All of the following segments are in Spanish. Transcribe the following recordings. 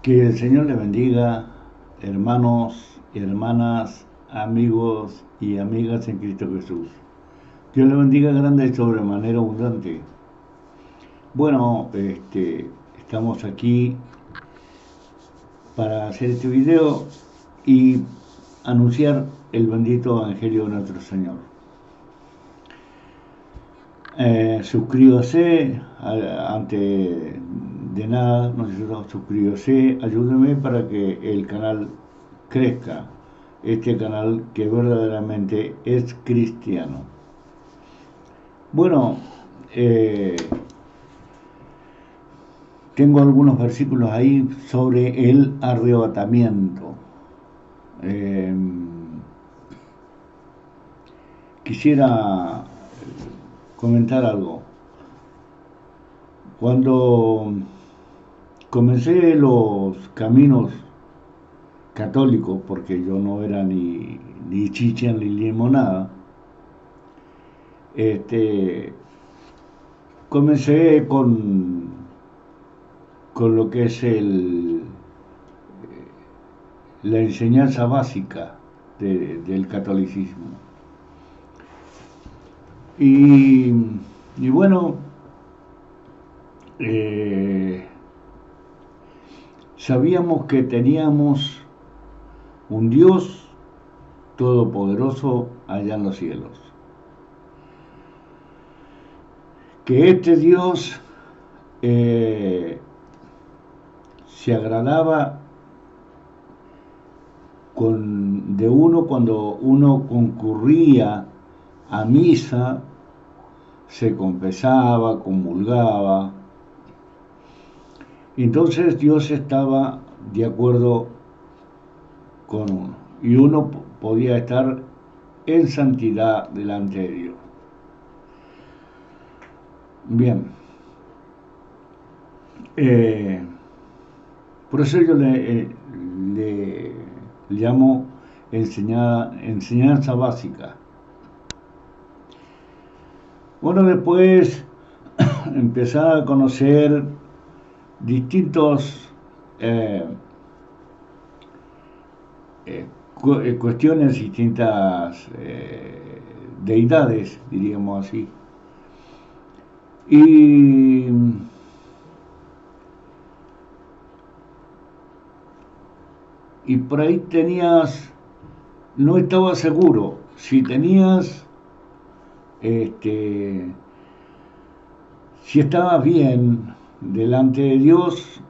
Que el Señor le bendiga, hermanos y hermanas, amigos y amigas en Cristo Jesús. Dios le bendiga grande y sobremanera abundante. Bueno, estamos aquí para hacer este video y anunciar el bendito Evangelio de nuestro Señor. Suscríbase, antes de nada, suscríbase, ayúdeme para que el canal crezca, este canal que verdaderamente es cristiano. Bueno, tengo algunos versículos ahí sobre el arrebatamiento. Quisiera comentar algo. Cuando comencé los caminos católicos, porque yo no era ni chicha ni limonada, comencé con lo que es la enseñanza básica del catolicismo. Y bueno, sabíamos que teníamos un Dios todopoderoso allá en los cielos. Que este Dios se agradaba de uno cuando uno concurría a misa, se confesaba, comulgaba. Entonces Dios estaba de acuerdo con uno y uno podía estar en santidad delante de Dios. Bien, por eso yo le llamo enseñanza básica. Bueno, después empezar a conocer distintos cuestiones, distintas deidades, diríamos así. Y por ahí no estaba seguro si tenías, si estaba bien delante de Dios,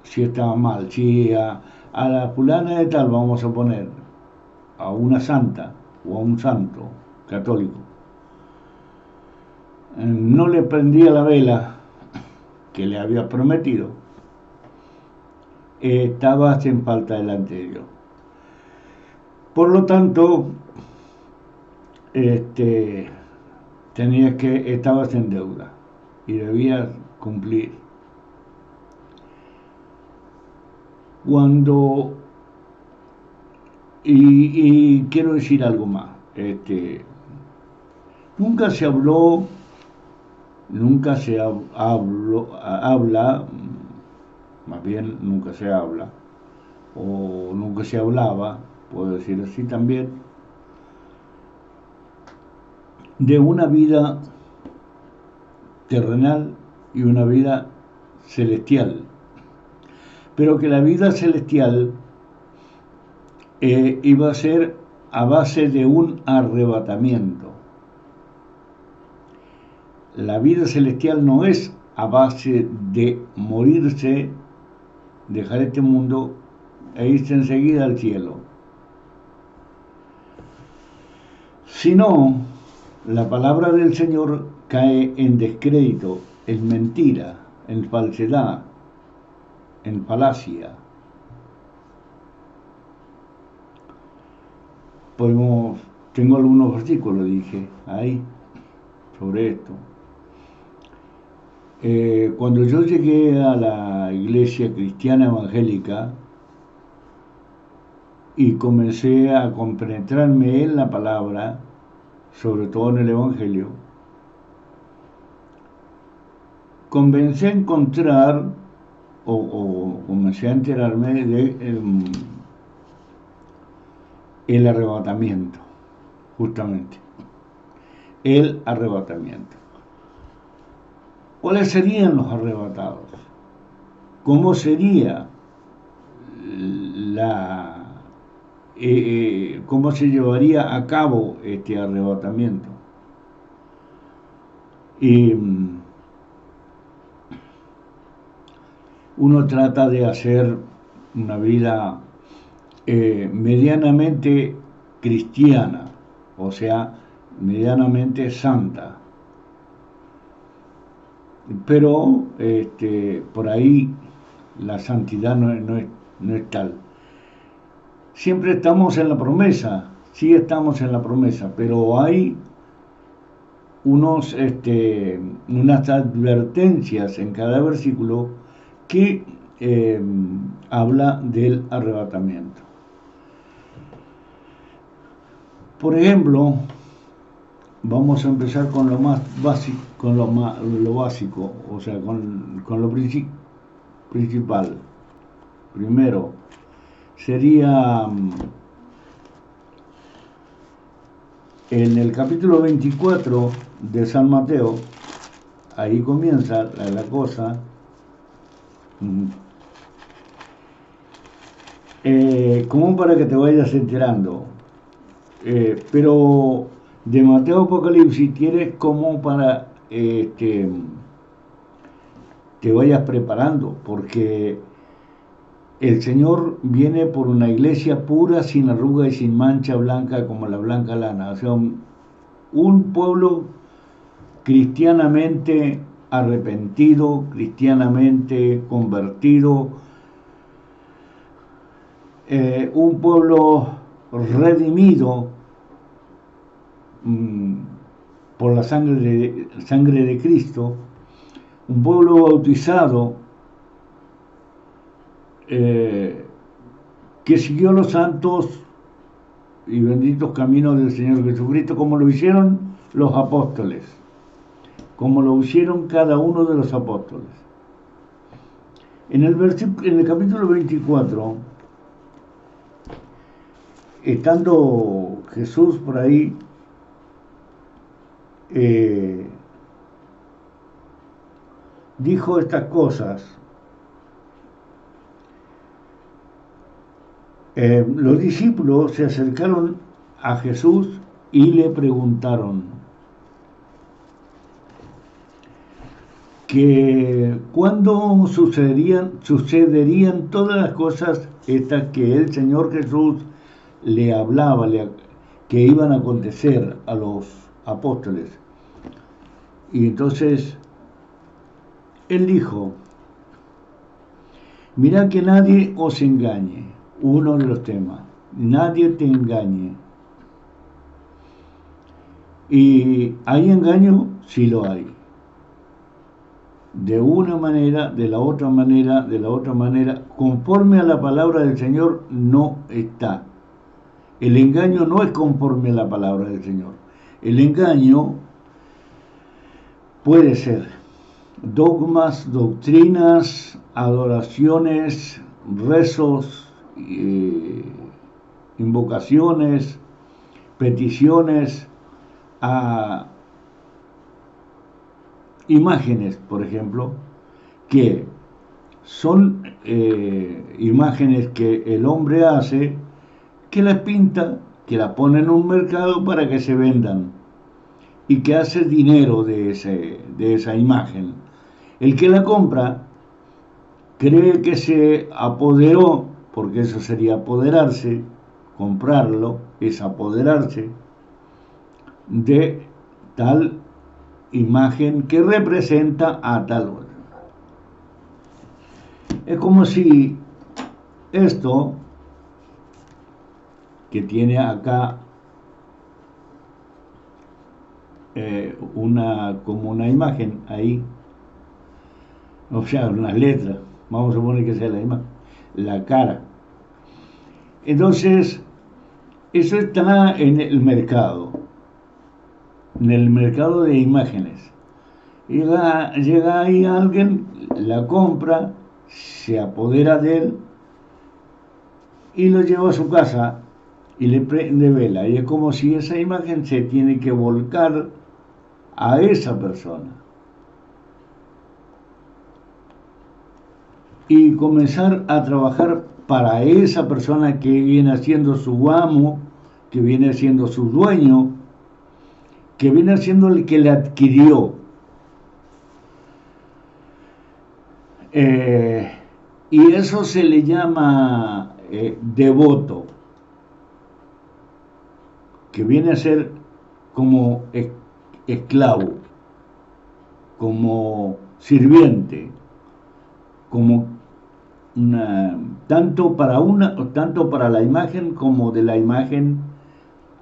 si estaba mal, si a la fulana de tal, vamos a poner, a una santa o a un santo católico, no le prendía la vela que le había prometido, estabas en falta delante de Dios. Por lo tanto, estabas en deuda y debías cumplir. Y quiero decir algo más. Nunca se habla, más bien nunca se habla, o nunca se hablaba, puedo decir así también, de una vida terrenal y una vida celestial. Pero que la vida celestial iba a ser a base de un arrebatamiento. La vida celestial no es a base de morirse, dejar este mundo e irse enseguida al cielo, sino la palabra del Señor cae en descrédito, en mentira, en falsedad, en falacia. Tengo algunos versículos, dije, ahí, sobre esto. Cuando yo llegué a la iglesia cristiana evangélica y comencé a compenetrarme en la palabra, sobre todo en el Evangelio, comencé a encontrar o comencé a enterarme de el arrebatamiento, justamente. El arrebatamiento. ¿Cuáles serían los arrebatados? ¿Cómo sería cómo se llevaría a cabo este arrebatamiento? Y uno trata de hacer una vida medianamente cristiana, o sea, medianamente santa. Pero por ahí la santidad no es tal. Siempre estamos en la promesa, sí estamos en la promesa, pero hay unas advertencias en cada versículo que habla del arrebatamiento. Por ejemplo, vamos a empezar con lo más básico, lo básico, o sea, con lo principal. Primero, sería en el capítulo 24 de San Mateo, ahí comienza la cosa. Como para que te vayas enterando. Pero de Mateo Apocalipsis tienes como para te vayas preparando, porque el Señor viene por una iglesia pura, sin arruga y sin mancha, blanca como la blanca lana. O sea, un pueblo cristianamente arrepentido, cristianamente convertido, un pueblo redimido por la sangre de Cristo, un pueblo bautizado que siguió los santos y benditos caminos del Señor Jesucristo, como lo hicieron los apóstoles, como lo hicieron cada uno de los apóstoles. En el capítulo 24, estando Jesús por ahí, dijo estas cosas. Los discípulos se acercaron a Jesús y le preguntaron que cuándo sucederían todas las cosas estas que el Señor Jesús le hablaba, que iban a acontecer a los apóstoles. Y entonces él dijo: mirad que nadie os engañe. Uno de los temas: nadie te engañe. Y hay engaño, sí lo hay. De una manera, de la otra manera, conforme a la palabra del Señor no está. El engaño no es conforme a la palabra del Señor. El engaño puede ser dogmas, doctrinas, adoraciones, rezos, invocaciones, peticiones a imágenes, por ejemplo, que son imágenes que el hombre hace, que las pinta, que las pone en un mercado para que se vendan y que hace dinero de esa imagen. El que la compra cree que se apoderó, porque eso sería apoderarse. Comprarlo es apoderarse de tal imagen que representa a tal otra. Es como si esto que tiene acá como una imagen ahí, o sea, unas letras, vamos a suponer que sea la imagen, la cara. Entonces, eso está en el mercado de imágenes. Llega ahí alguien, la compra se apodera de él y lo lleva a su casa y le prende vela. Y es como si esa imagen se tiene que volcar a esa persona y comenzar a trabajar para esa persona que viene siendo su amo, que viene siendo su dueño, que viene siendo el que le adquirió. Y eso se le llama devoto, que viene a ser como esclavo, como sirviente, como tanto para la imagen como de la imagen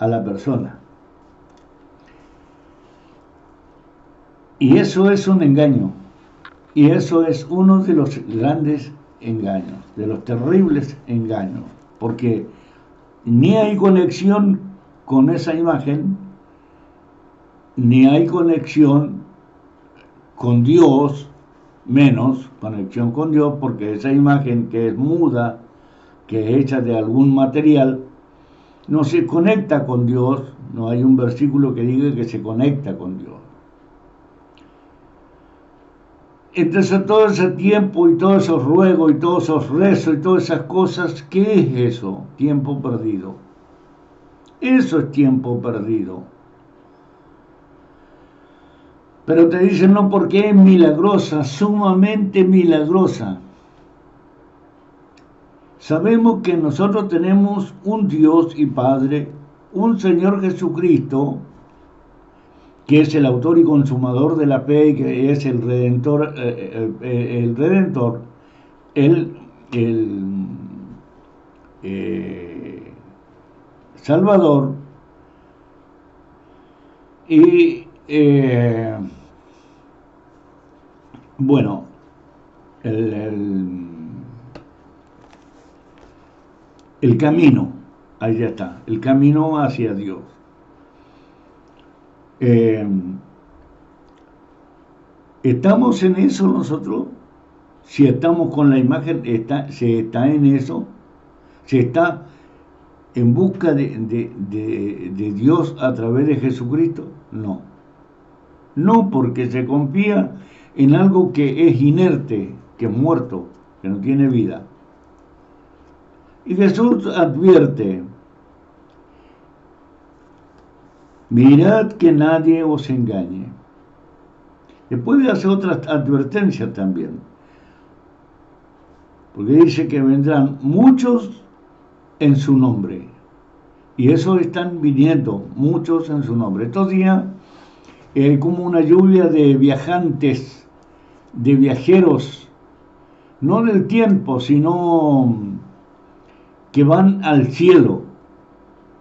a la persona. Y eso es un engaño. Y eso es uno de los grandes engaños, de los terribles engaños, porque ni hay conexión con esa imagen, ni hay conexión con Dios, menos conexión con Dios, porque esa imagen que es muda, que es hecha de algún material, no se conecta con Dios, no hay un versículo que diga que se conecta con Dios. Entonces todo ese tiempo y todos esos ruegos y todos esos rezos y todas esas cosas, ¿qué es eso? Tiempo perdido. Eso es tiempo perdido. Pero te dicen no, porque es milagrosa, sumamente milagrosa. Sabemos que nosotros tenemos un Dios y Padre, un Señor Jesucristo, que es el autor y consumador de la fe, que es el Redentor, el Salvador, y bueno, el camino, ahí ya está, el camino hacia Dios. ¿Estamos en eso nosotros? Si estamos con la imagen, se está en eso, se está en busca de Dios a través de Jesucristo. No. No, porque se confía en algo que es inerte, que es muerto, que no tiene vida. Y Jesús advierte: mirad que nadie os engañe. Después hace otra advertencia también, porque dice que vendrán muchos en su nombre, y eso están viniendo muchos en su nombre. Estos días como una lluvia de viajantes, de viajeros, no del tiempo, sino que van al cielo,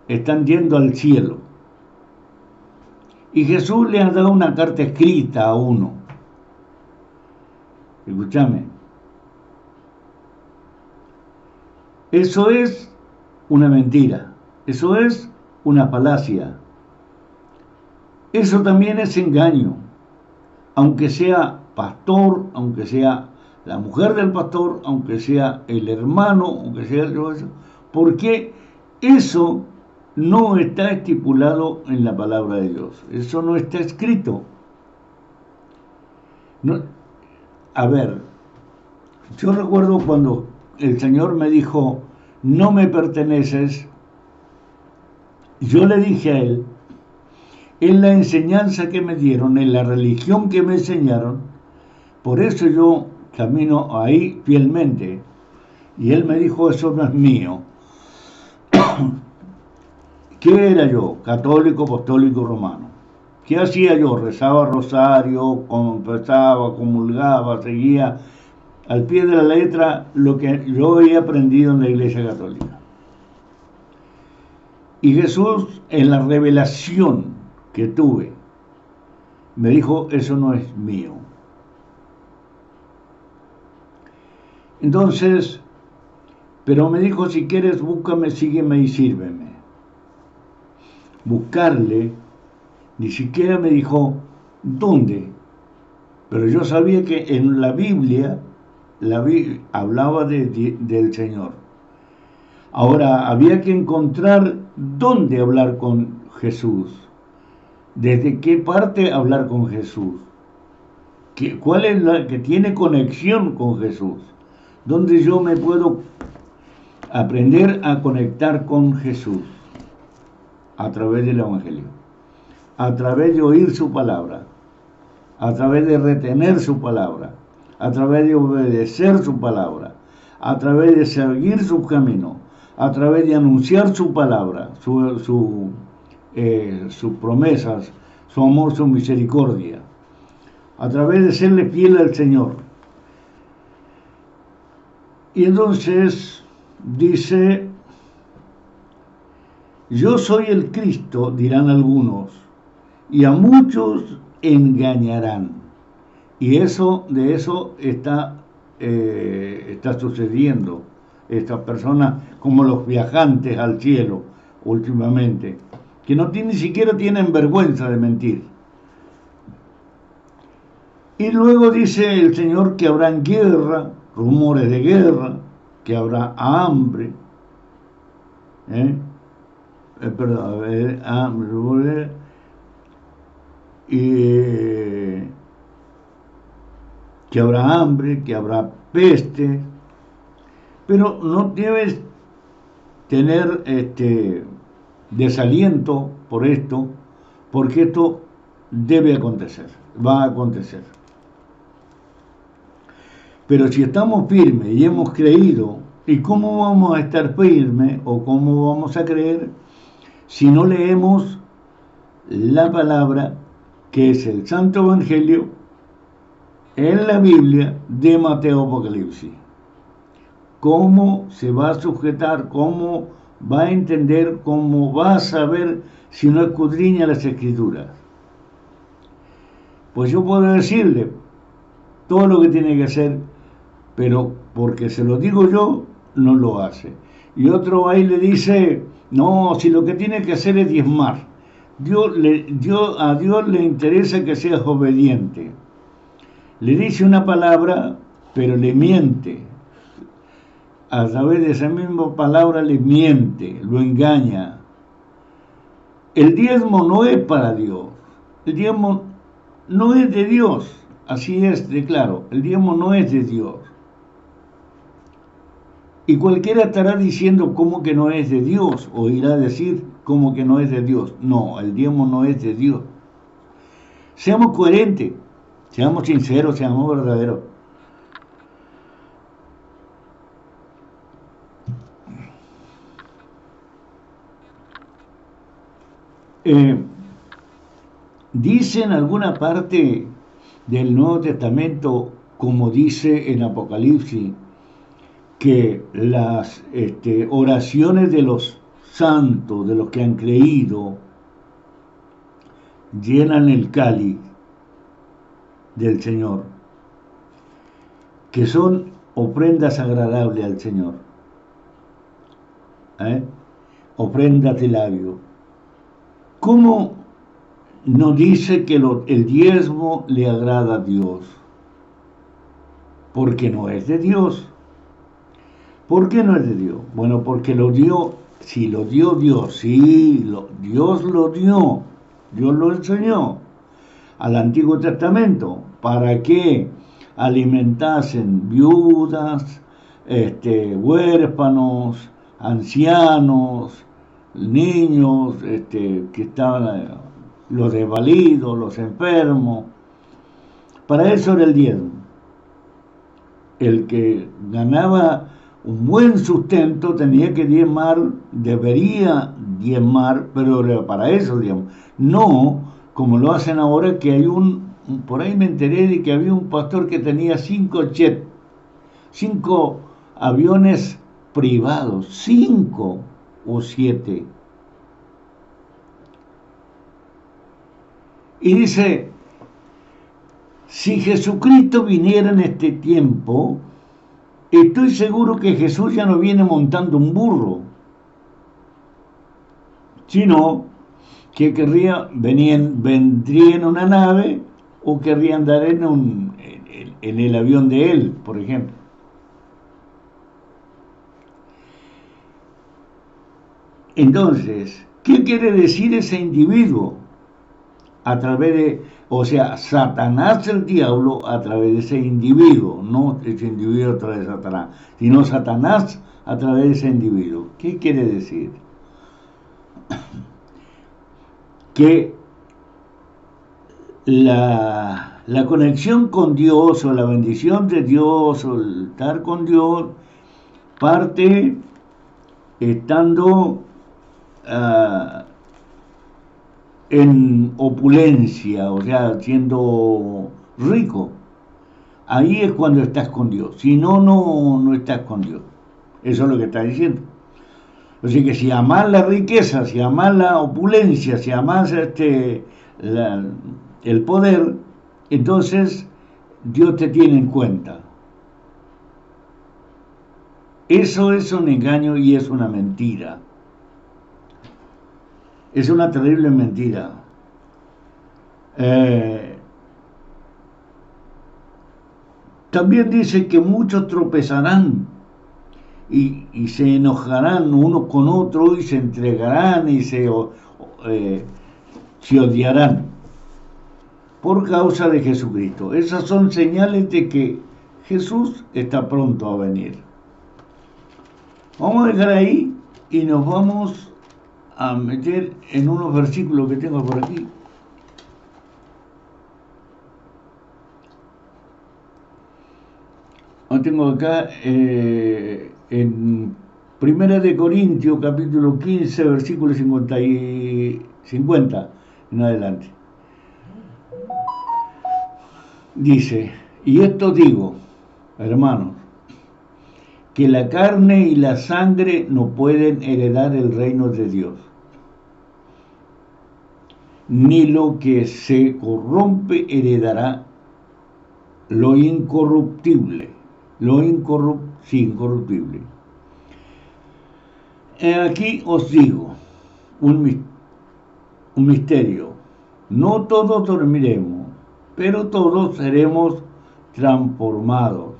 están yendo al cielo. Y Jesús le ha dado una carta escrita a uno. Escúchame. Eso es una mentira. Eso es una falacia. Eso también es engaño. Aunque sea pastor, aunque sea la mujer del pastor, aunque sea el hermano, aunque sea el... porque eso no está estipulado en la palabra de Dios. Eso no está escrito. No, a ver, yo recuerdo cuando el Señor me dijo, no me perteneces, yo le dije a Él, en la enseñanza que me dieron, en la religión que me enseñaron, por eso yo camino ahí fielmente. Y Él me dijo, eso no es mío. ¿Qué era yo? Católico, apostólico, romano. ¿Qué hacía yo? Rezaba rosario, confesaba, comulgaba, seguía al pie de la letra lo que yo había aprendido en la Iglesia Católica. Y Jesús, en la revelación que tuve, me dijo, eso no es mío. Entonces, pero me dijo, si quieres, búscame, sígueme y sírveme. Buscarle, ni siquiera me dijo, ¿dónde? Pero yo sabía que en la Biblia hablaba del Señor. Ahora, había que encontrar dónde hablar con Jesús. ¿Desde qué parte hablar con Jesús? ¿Cuál es la que tiene conexión con Jesús? ¿Dónde yo me puedo aprender a conectar con Jesús? A través del Evangelio, a través de oír su palabra, a través de retener su palabra, a través de obedecer su palabra, a través de seguir su camino, a través de anunciar su palabra, sus promesas, su amor, su misericordia, a través de serle fiel al Señor. Y entonces dice: yo soy el Cristo, dirán algunos, y a muchos engañarán. Y de eso está sucediendo. Estas personas, como los viajantes al cielo últimamente, que ni siquiera tienen vergüenza de mentir. Y luego dice el Señor que habrá guerra, rumores de guerra, que habrá hambre, que habrá hambre, que habrá peste, pero no debes tener desaliento por esto, porque esto debe acontecer, va a acontecer. Pero si estamos firmes y hemos creído, ¿y cómo vamos a estar firmes o cómo vamos a creer si no leemos la palabra, que es el Santo Evangelio, en la Biblia de Mateo Apocalipsis? ¿Cómo se va a sujetar? ¿Cómo va a entender? ¿Cómo va a saber si no escudriña las Escrituras? Pues yo puedo decirle todo lo que tiene que hacer, pero porque se lo digo yo, no lo hace. Y otro ahí le dice: no, si lo que tiene que hacer es diezmar. A Dios le interesa que seas obediente. Le dice una palabra, pero le miente. A través de esa misma palabra le miente, lo engaña. El diezmo no es para Dios. El diezmo no es de Dios. Así es de claro. El diezmo no es de Dios. Y cualquiera estará diciendo cómo que no es de Dios, o irá a decir cómo que no es de Dios. No, el diezmo no es de Dios. Seamos coherentes, seamos sinceros, seamos verdaderos. Dice en alguna parte del Nuevo Testamento, como dice en Apocalipsis, que las oraciones de los santos, de los que han creído, llenan el cáliz del Señor, que son ofrendas agradables al Señor, ofrendas de labio. ¿Cómo no dice que el diezmo le agrada a Dios? Porque no es de Dios. ¿Por qué no es de Dios? Bueno, porque lo dio, si lo dio Dios, Dios lo dio, Dios lo enseñó al Antiguo Testamento para que alimentasen viudas, huérfanos, ancianos, niños, que estaban, los desvalidos, los enfermos. Para eso era el diezmo. El que ganaba un buen sustento tenía que diezmar, debería diezmar, pero para eso diezmo. No como lo hacen ahora, que hay por ahí me enteré de que había un pastor que tenía 5 jets, 5 aviones privados, 5 o 7. Y dice: si Jesucristo viniera en este tiempo, estoy seguro que Jesús ya no viene montando un burro, sino que vendría en una nave, o querría andar en el avión de él, por ejemplo. Entonces, ¿qué quiere decir ese individuo? A través de, o sea, Satanás, el diablo, a través de ese individuo, no ese individuo a través de Satanás, sino Satanás a través de ese individuo. ¿Qué quiere decir? Que la conexión con Dios o la bendición de Dios o el estar con Dios parte estando en opulencia, o sea, siendo rico. Ahí es cuando estás con Dios. Si no, no estás con Dios. Eso es lo que está diciendo. Así que si amás la riqueza, si amás la opulencia, si amás el poder, entonces Dios te tiene en cuenta. Eso es un engaño y es una mentira. Es una terrible mentira. También dice que muchos tropezarán y se enojarán unos con otros y se entregarán y se odiarán por causa de Jesucristo. Esas son señales de que Jesús está pronto a venir. Vamos a dejar ahí y nos vamos a meter en unos versículos que tengo por aquí. Tengo acá en 1 de Corintios capítulo 15 versículo 50 en adelante. Dice, y esto digo, hermanos, que la carne y la sangre no pueden heredar el reino de Dios, ni lo que se corrompe heredará lo incorruptible. Incorruptible. Aquí os digo un misterio. No todos dormiremos, pero todos seremos transformados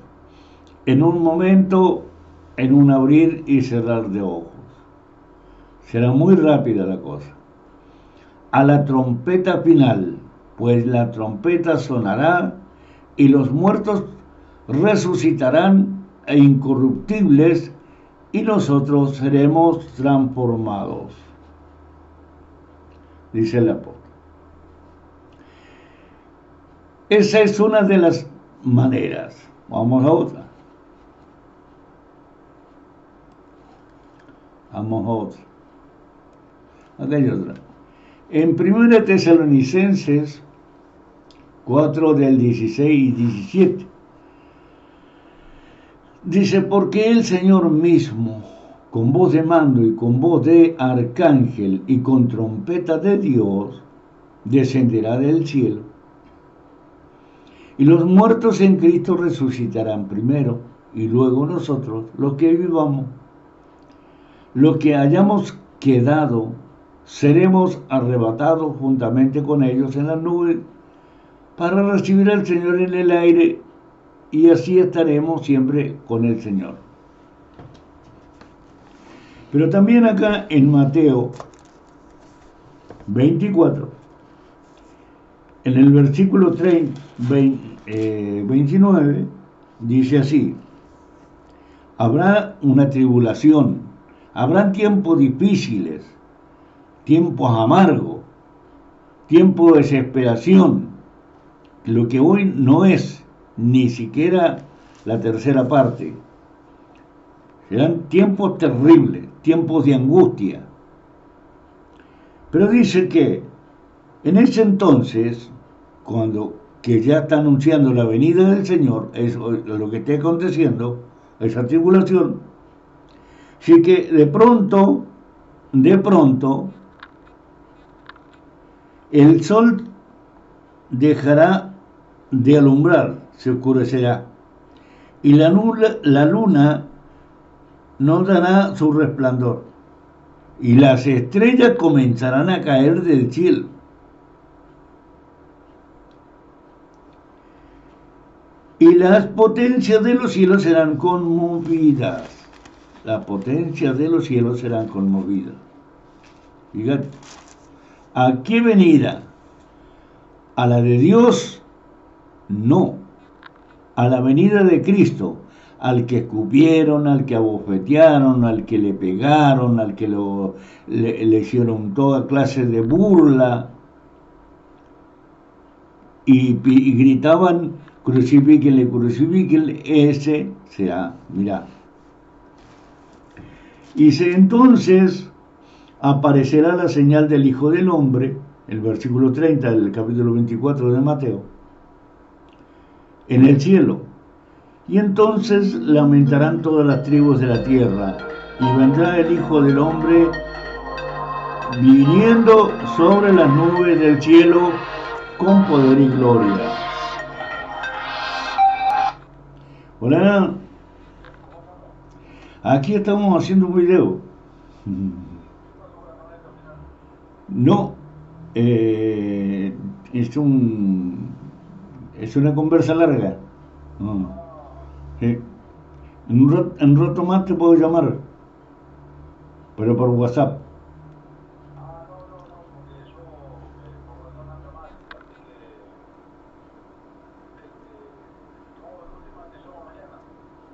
en un momento, en un abrir y cerrar de ojos. Será muy rápida la cosa. A la trompeta final, pues la trompeta sonará y los muertos resucitarán incorruptibles y nosotros seremos transformados, dice el apóstol. Esa es una de las maneras. Vamos a otra. Acá hay otra. En 1 Tesalonicenses 4 del 16 y 17 dice, porque el Señor mismo, con voz de mando y con voz de arcángel y con trompeta de Dios, descenderá del cielo. Y los muertos en Cristo resucitarán primero, y luego nosotros, los que vivamos, los que hayamos quedado, seremos arrebatados juntamente con ellos en las nubes para recibir al Señor en el aire, y así estaremos siempre con el Señor. Pero también acá en Mateo 24, en el versículo 29, dice así, habrá una tribulación, habrán tiempos difíciles, tiempos amargos, tiempos de desesperación, lo que hoy no es ni siquiera la tercera parte. Serán tiempos terribles, tiempos de angustia. Pero dice que en ese entonces, cuando que ya está anunciando la venida del Señor, es lo que está aconteciendo, esa tribulación, así que de pronto, el sol dejará de alumbrar, se oscurecerá, y la luna no dará su resplandor, y las estrellas comenzarán a caer del cielo. Y las potencias de los cielos serán conmovidas. Las potencias de los cielos serán conmovidas. Fíjate, ¿a qué venida? ¿A la de Dios? No, a la venida de Cristo, al que escupieron, al que abofetearon, al que le pegaron, al que le hicieron toda clase de burla y gritaban, crucifíquenle, crucifíquenle, ese será, mirá. Y entonces aparecerá la señal del Hijo del Hombre, el versículo 30 del capítulo 24 de Mateo, en el cielo. Y entonces lamentarán todas las tribus de la tierra, y vendrá el Hijo del Hombre viniendo sobre las nubes del cielo con poder y gloria. Hola, aquí estamos haciendo un video. No, es una conversa larga. Sí. En un rato más te puedo llamar, pero por WhatsApp.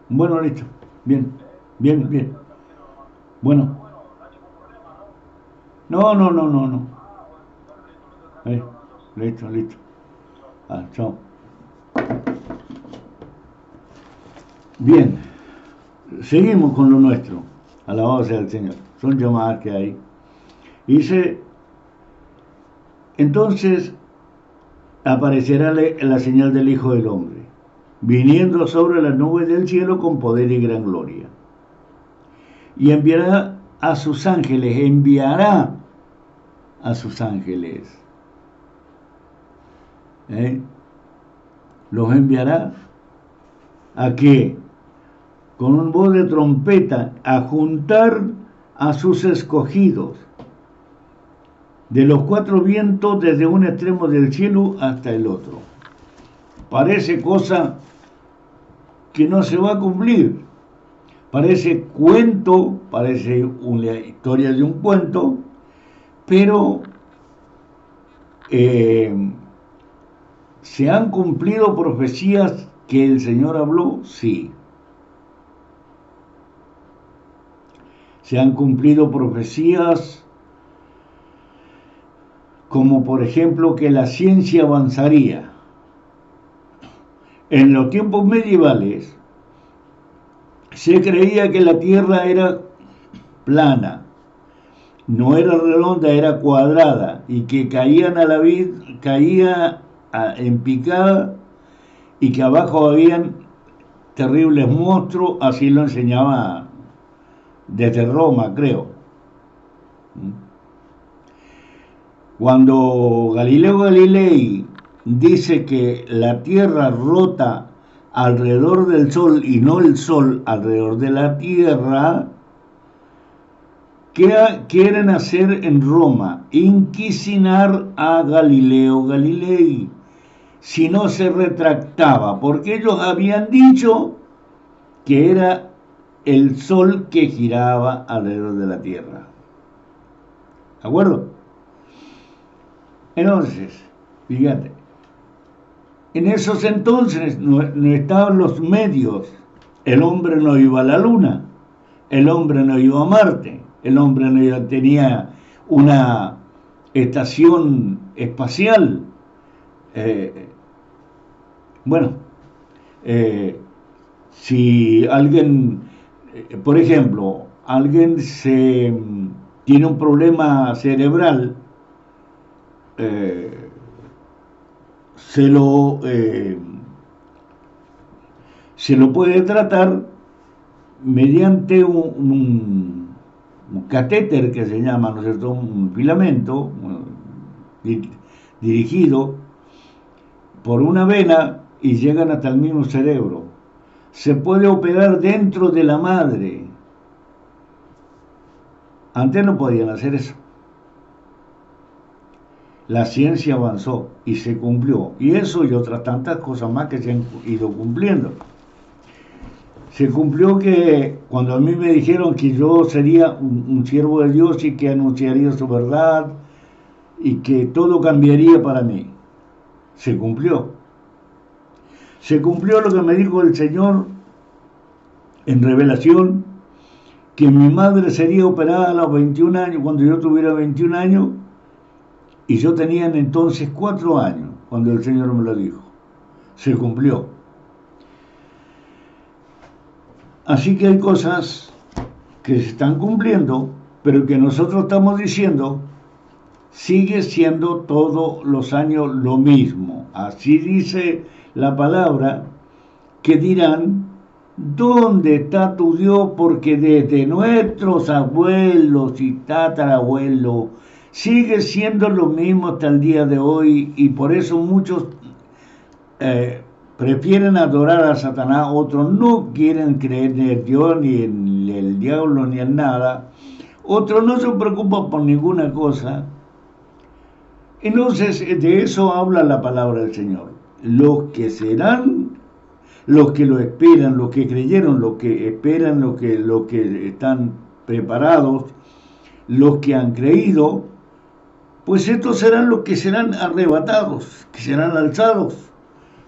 Bueno, listo. Bien, bien, bien. Bueno. No, no, no, no, no. Listo, listo. Ah, chao. Bien, seguimos con lo nuestro. Alabado sea el Señor. Son llamadas que hay. Dice, entonces aparecerá la señal del Hijo del Hombre, viniendo sobre las nubes del cielo con poder y gran gloria. Y enviará a sus ángeles, los enviará ¿a qué? Con un voz de trompeta, a juntar a sus escogidos de los cuatro vientos desde un extremo del cielo hasta el otro. Parece cosa que no se va a cumplir. Parece cuento, parece una historia de un cuento, pero ¿se han cumplido profecías que el Señor habló? Sí. Se han cumplido profecías como por ejemplo que la ciencia avanzaría. En los tiempos medievales se creía que la Tierra era plana, no era redonda, era cuadrada, y que caía en picada y que abajo habían terribles monstruos, así lo enseñaba desde Roma, creo. Cuando Galileo Galilei dice que la Tierra rota alrededor del Sol y no el Sol alrededor de la Tierra, ¿qué quieren hacer en Roma? Inquisinar a Galileo Galilei, si no se retractaba, porque ellos habían dicho que era el Sol que giraba alrededor de la Tierra. ¿De acuerdo? Entonces, fíjate, en esos entonces no estaban los medios. El hombre no iba a la Luna, el hombre no iba a Marte, el hombre no tenía una estación espacial. Si alguien, por ejemplo, alguien tiene un problema cerebral, se lo puede tratar mediante un catéter que se llama, ¿no es cierto?, un filamento dirigido por una vena y llegan hasta el mismo cerebro. Se puede operar dentro de la madre. Antes no podían hacer eso. La ciencia avanzó y se cumplió. Y eso y otras tantas cosas más que se han ido cumpliendo. Se cumplió que cuando a mí me dijeron que yo sería un siervo de Dios y que anunciaría su verdad y que todo cambiaría para mí. Se cumplió. Se cumplió lo que me dijo el Señor en revelación, que mi madre sería operada a los 21 años, cuando yo tuviera 21 años, y yo tenía entonces 4 años, cuando el Señor me lo dijo. Se cumplió. Así que hay cosas que se están cumpliendo, pero que nosotros estamos diciendo, sigue siendo todos los años lo mismo. Así dice la palabra, que dirán, ¿dónde está tu Dios? Porque desde nuestros abuelos y tatarabuelos sigue siendo lo mismo hasta el día de hoy, y por eso muchos prefieren adorar a Satanás, otros no quieren creer en el Dios, ni en el diablo, ni en nada, otros no se preocupan por ninguna cosa. Entonces, de eso habla la palabra del Señor. Los que serán, los que lo esperan, los que creyeron, los que esperan, los que están preparados, los que han creído, pues estos serán los que serán arrebatados, que serán alzados,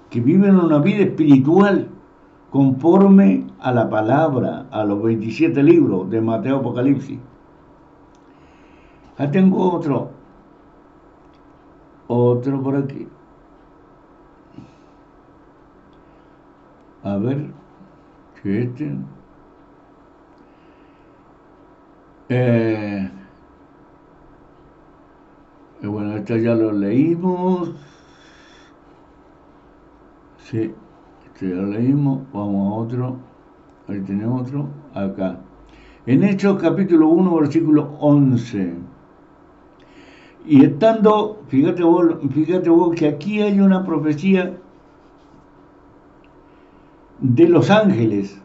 que viven una vida espiritual conforme a la palabra, a los 27 libros de Mateo Apocalipsis. Tengo otro por aquí. A ver, si bueno, este ya lo leímos. Sí, este ya lo leímos. Vamos a otro. Ahí tenemos otro. Acá. En Hechos capítulo 1, versículo 11. Y estando, fíjate vos que aquí hay una profecía de los ángeles.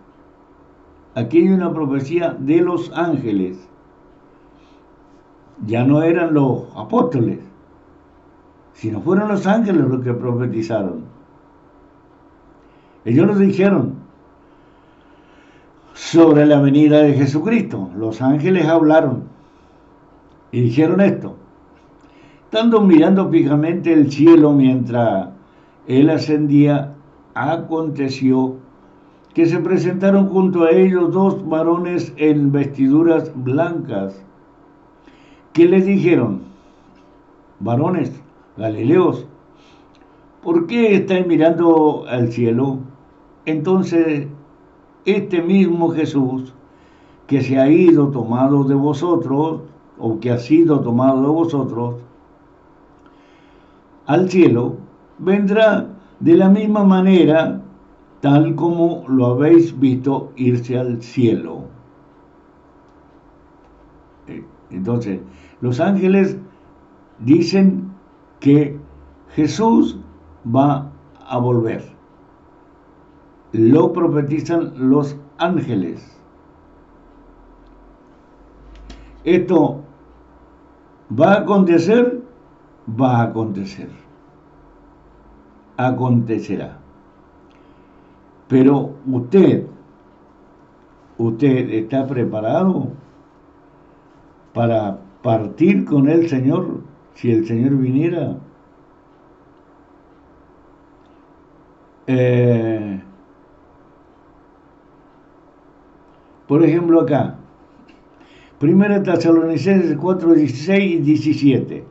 Aquí hay una profecía de los ángeles. Ya no eran los apóstoles, sino fueron los ángeles los que profetizaron. Ellos nos dijeron sobre la venida de Jesucristo. Los ángeles hablaron y dijeron esto. Estando mirando fijamente el cielo mientras él ascendía, aconteció que se presentaron junto a ellos dos varones en vestiduras blancas, que les dijeron: varones galileos, ¿por qué estáis mirando al cielo? Entonces este mismo Jesús, que se ha ido tomado de vosotros, o que ha sido tomado de vosotros al cielo, vendrá de la misma manera, tal como lo habéis visto irse al cielo. Entonces, los ángeles dicen que Jesús va a volver. Lo profetizan los ángeles. Esto va a acontecer, va a acontecer. Acontecerá. Pero usted está preparado para partir con el Señor si el Señor viniera. Por ejemplo acá, 1 Tesalonicenses 4, 16 y 17.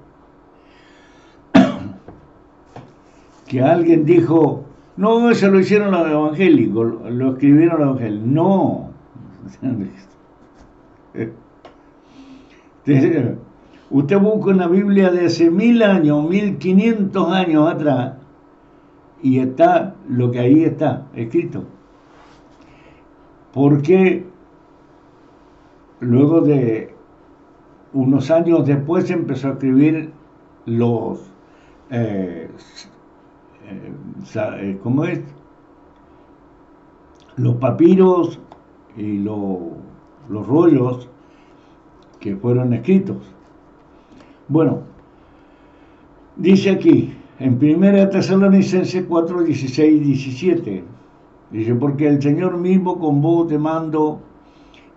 Que alguien dijo, no, eso lo hicieron los evangélicos, lo escribieron los evangélicos. No. Usted busca una Biblia de hace 1000 años, 1500 años atrás, y está lo que ahí está escrito. Porque luego de unos años después se empezó a escribir los ¿cómo es? Los papiros y los rollos que fueron escritos. Bueno, dice aquí en 1 Tesalonicenses 4, 16 y 17, Dice, porque el Señor mismo con voz de mando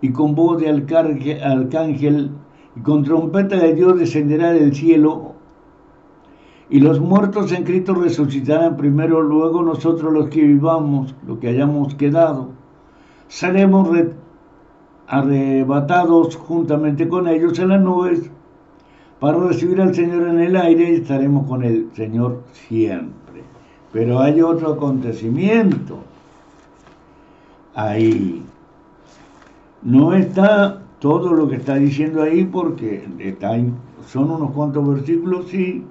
y con voz de arcángel y con trompeta de Dios descenderá del cielo, y los muertos en Cristo resucitarán primero, luego nosotros los que vivamos, los que hayamos quedado, seremos arrebatados juntamente con ellos en las nubes para recibir al Señor en el aire y estaremos con el Señor siempre. Pero hay otro acontecimiento ahí. No está todo lo que está diciendo ahí porque son unos cuantos versículos, sí,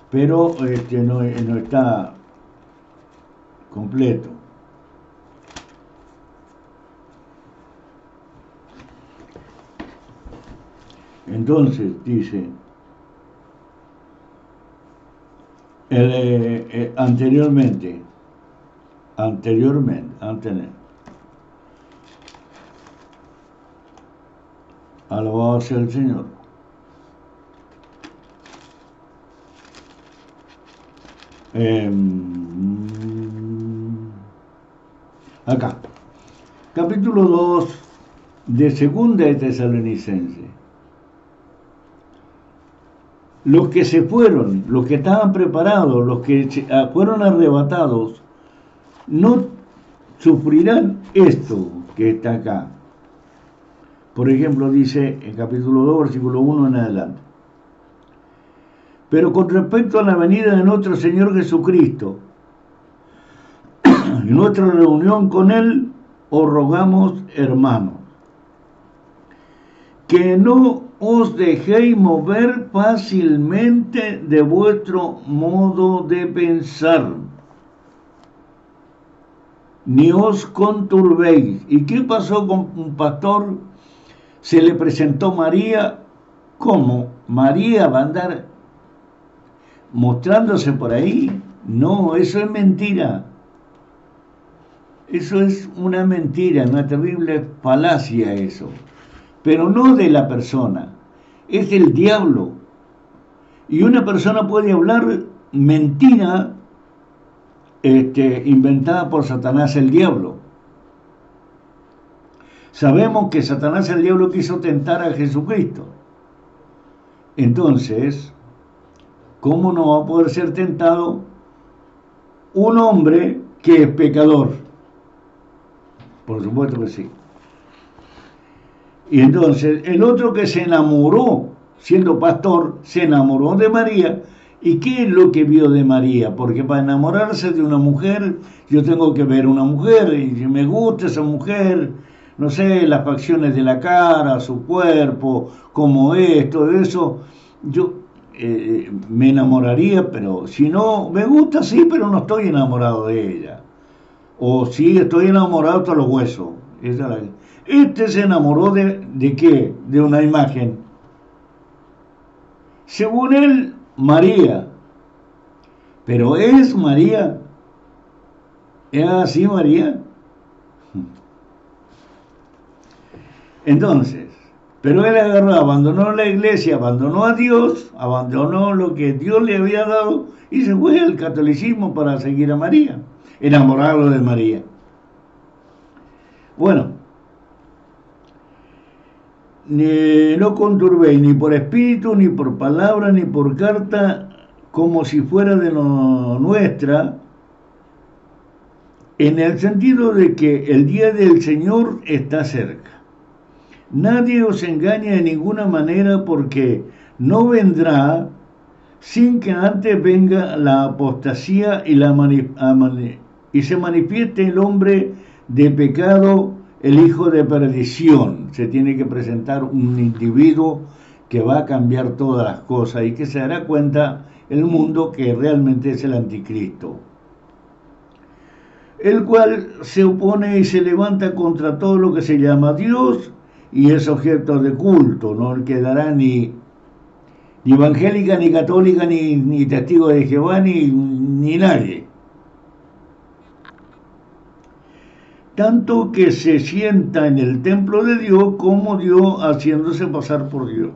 pero no está completo. Entonces dice, anteriormente, alabado sea el Señor. Acá, capítulo 2 de Segunda de Tesalonicenses. Los que se fueron, los que estaban preparados, los que fueron arrebatados, no sufrirán esto que está acá. Por ejemplo, dice en capítulo 2, versículo 1 en adelante. Pero con respecto a la venida de nuestro Señor Jesucristo y nuestra reunión con Él, os rogamos, hermanos, que no os dejéis mover fácilmente de vuestro modo de pensar, ni os conturbéis. ¿Y qué pasó con un pastor? Se le presentó María. ¿Cómo? ¿María va a andar mostrándose por ahí? No, eso es mentira. Eso es una mentira, una terrible falacia eso. Pero no de la persona, es del diablo. Y una persona puede hablar mentira inventada por Satanás el diablo. Sabemos que Satanás el diablo quiso tentar a Jesucristo. Entonces, ¿cómo no va a poder ser tentado un hombre que es pecador? Por supuesto que sí. Y entonces el otro que se enamoró, siendo pastor, se enamoró de María. ¿Y qué es lo que vio de María? Porque para enamorarse de una mujer, yo tengo que ver una mujer, y si me gusta esa mujer, no sé, las facciones de la cara, su cuerpo, cómo es, todo eso, yo me enamoraría, pero si no, me gusta sí, pero no estoy enamorado de ella. O sí, estoy enamorado hasta los huesos. Se enamoró ¿de qué? De una imagen. Según él, María. Pero ¿es María? ¿Es así María? Entonces, pero él agarró, abandonó la iglesia, abandonó a Dios, abandonó lo que Dios le había dado y se fue al catolicismo para seguir a María, enamorado de María. Bueno, no conturbéis ni por espíritu, ni por palabra, ni por carta, como si fuera de nuestra, en el sentido de que el día del Señor está cerca. Nadie os engañe de ninguna manera, porque no vendrá sin que antes venga la apostasía y se manifieste el hombre de pecado, el hijo de perdición. Se tiene que presentar un individuo que va a cambiar todas las cosas y que se dará cuenta el mundo que realmente es el anticristo, el cual se opone y se levanta contra todo lo que se llama Dios y es objeto de culto. No quedará ni evangélica, ni católica, ni testigo de Jehová, ni nadie. Tanto que se sienta en el templo de Dios como Dios, haciéndose pasar por Dios.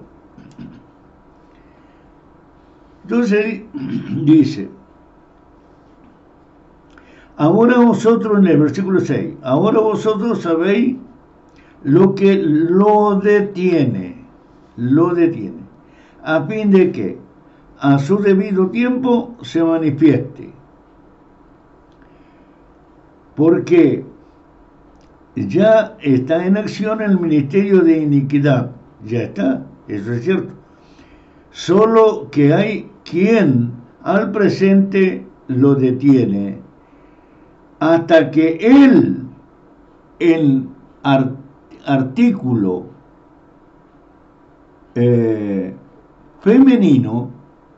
Entonces dice, Ahora vosotros, en el versículo 6, ahora vosotros sabéis lo que lo detiene, a fin de que a su debido tiempo se manifieste. Porque ya está en acción el ministerio de iniquidad. Ya está, eso es cierto. Solo que hay quien al presente lo detiene hasta que él, en artículo femenino,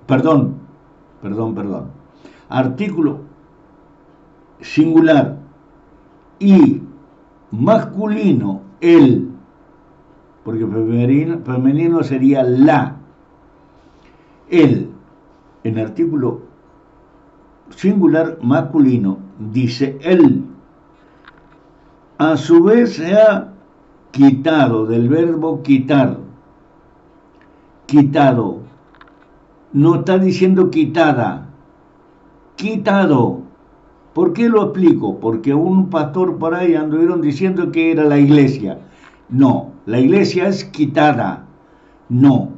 perdón, artículo singular y masculino, él, porque femenino sería la, él, en artículo singular masculino, dice él. A su vez se ha quitado, del verbo quitar, quitado, no está diciendo quitada, quitado. ¿Por qué lo explico? Porque un pastor por ahí anduvieron diciendo que era la iglesia. No, la iglesia es quitada. No,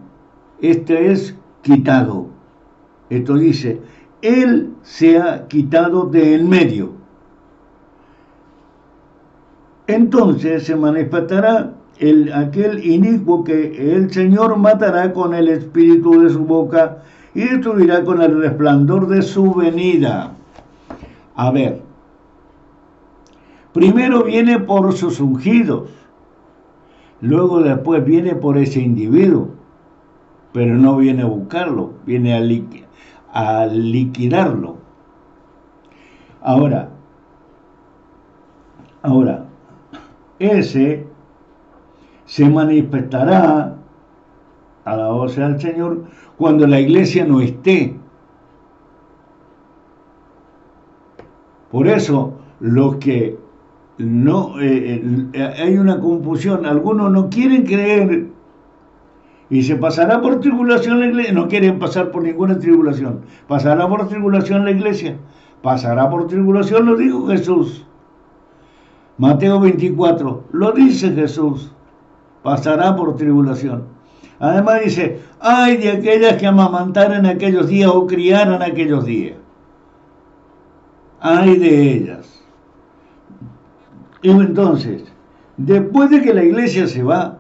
este es quitado. Esto dice, él se ha quitado de en medio. Entonces se manifestará aquel inicuo que el Señor matará con el espíritu de su boca y destruirá con el resplandor de su venida. A ver, primero viene por sus ungidos, luego después viene por ese individuo, pero no viene a buscarlo, viene a liquidarlo. Ahora, ese se manifestará, alabado sea el Señor, cuando la iglesia no esté. Por eso, los que no, hay una confusión, algunos no quieren creer y se pasará por tribulación la iglesia, no quieren pasar por ninguna tribulación, pasará por tribulación la iglesia, pasará por tribulación, lo dijo Jesús. Mateo 24, lo dice Jesús, pasará por tribulación. Además dice, ay de aquellas que amamantaran aquellos días o criaran aquellos días. Ay de ellas. Y entonces, después de que la iglesia se va,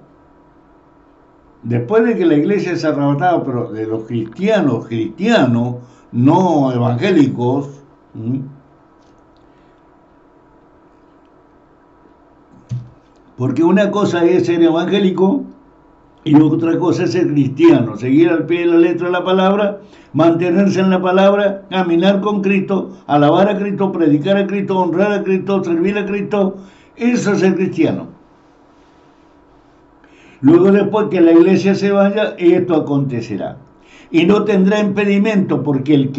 después de que la iglesia se ha arrebatado, pero de los cristianos, no evangélicos, porque una cosa es ser evangélico y otra cosa es ser cristiano, seguir al pie de la letra de la palabra, mantenerse en la palabra, caminar con Cristo, alabar a Cristo, predicar a Cristo, honrar a Cristo, servir a Cristo. Eso es ser cristiano. Luego, después que la iglesia se vaya, esto acontecerá. Y no tendrá impedimento, porque el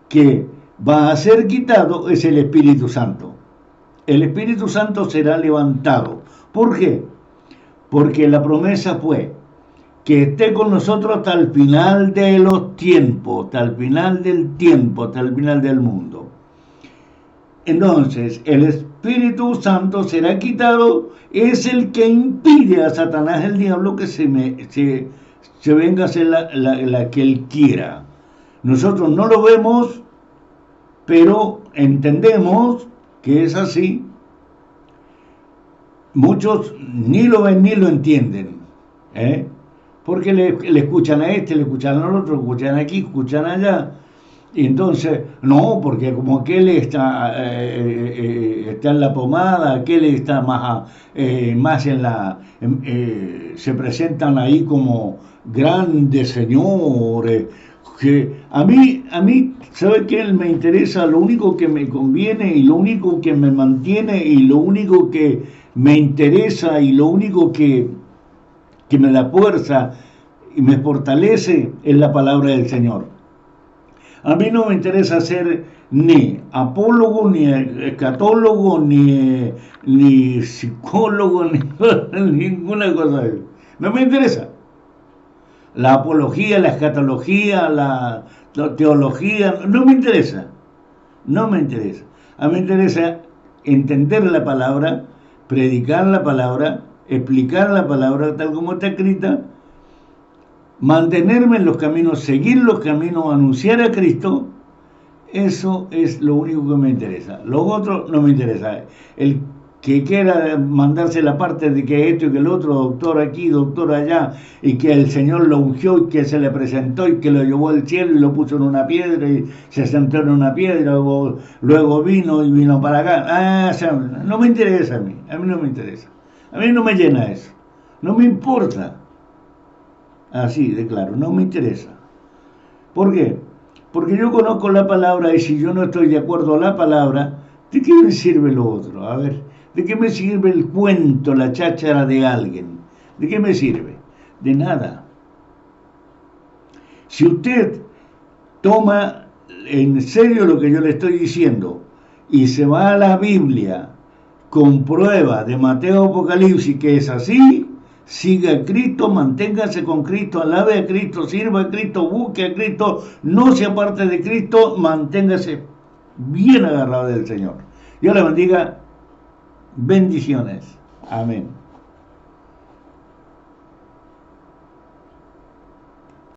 que va a ser quitado es el Espíritu Santo. El Espíritu Santo será levantado. ¿Por qué? Porque la promesa fue que esté con nosotros hasta el final de los tiempos, hasta el final del tiempo, hasta el final del mundo. Entonces, el Espíritu Santo será quitado, es el que impide a Satanás, el diablo, que se venga a hacer la que él quiera. Nosotros no lo vemos, pero entendemos que es así. Muchos ni lo ven ni lo entienden, porque le escuchan a este, le escuchan al otro, escuchan aquí, escuchan allá. Y entonces, no, porque como aquel está en la pomada, aquel está más en la... se presentan ahí como grandes señores. Que a mí, ¿sabe qué? Me interesa, lo único que me conviene y lo único que me mantiene y lo único que me interesa y lo único que me da fuerza y me fortalece es la palabra del Señor. A mí no me interesa ser ni apólogo, ni escatólogo, ni psicólogo, ni ninguna cosa de eso. No me interesa. La apología, la escatología, la teología, no me interesa. No me interesa. A mí me interesa entender la palabra, predicar la palabra, explicar la palabra tal como está escrita, mantenerme en los caminos, seguir los caminos, anunciar a Cristo. Eso es lo único que me interesa. Lo otro no me interesa. El que quiera mandarse la parte de que esto y que el otro, doctor aquí, doctor allá, y que el Señor lo ungió y que se le presentó y que lo llevó al cielo y lo puso en una piedra y se sentó en una piedra, luego vino y vino para acá. O sea, no me interesa a mí no me interesa. A mí no me llena eso. No me importa. Así de claro, no me interesa. ¿Por qué? Porque yo conozco la palabra y si yo no estoy de acuerdo a la palabra, ¿de qué me sirve lo otro? A ver, ¿de qué me sirve el cuento, la cháchara de alguien? ¿De qué me sirve? De nada. Si usted toma en serio lo que yo le estoy diciendo y se va a la Biblia con prueba de Mateo Apocalipsis que es así, siga a Cristo, manténgase con Cristo, alabe a Cristo, sirva a Cristo, busque a Cristo, no se aparte de Cristo, manténgase bien agarrado del Señor. Dios le bendiga, bendiciones. Amén.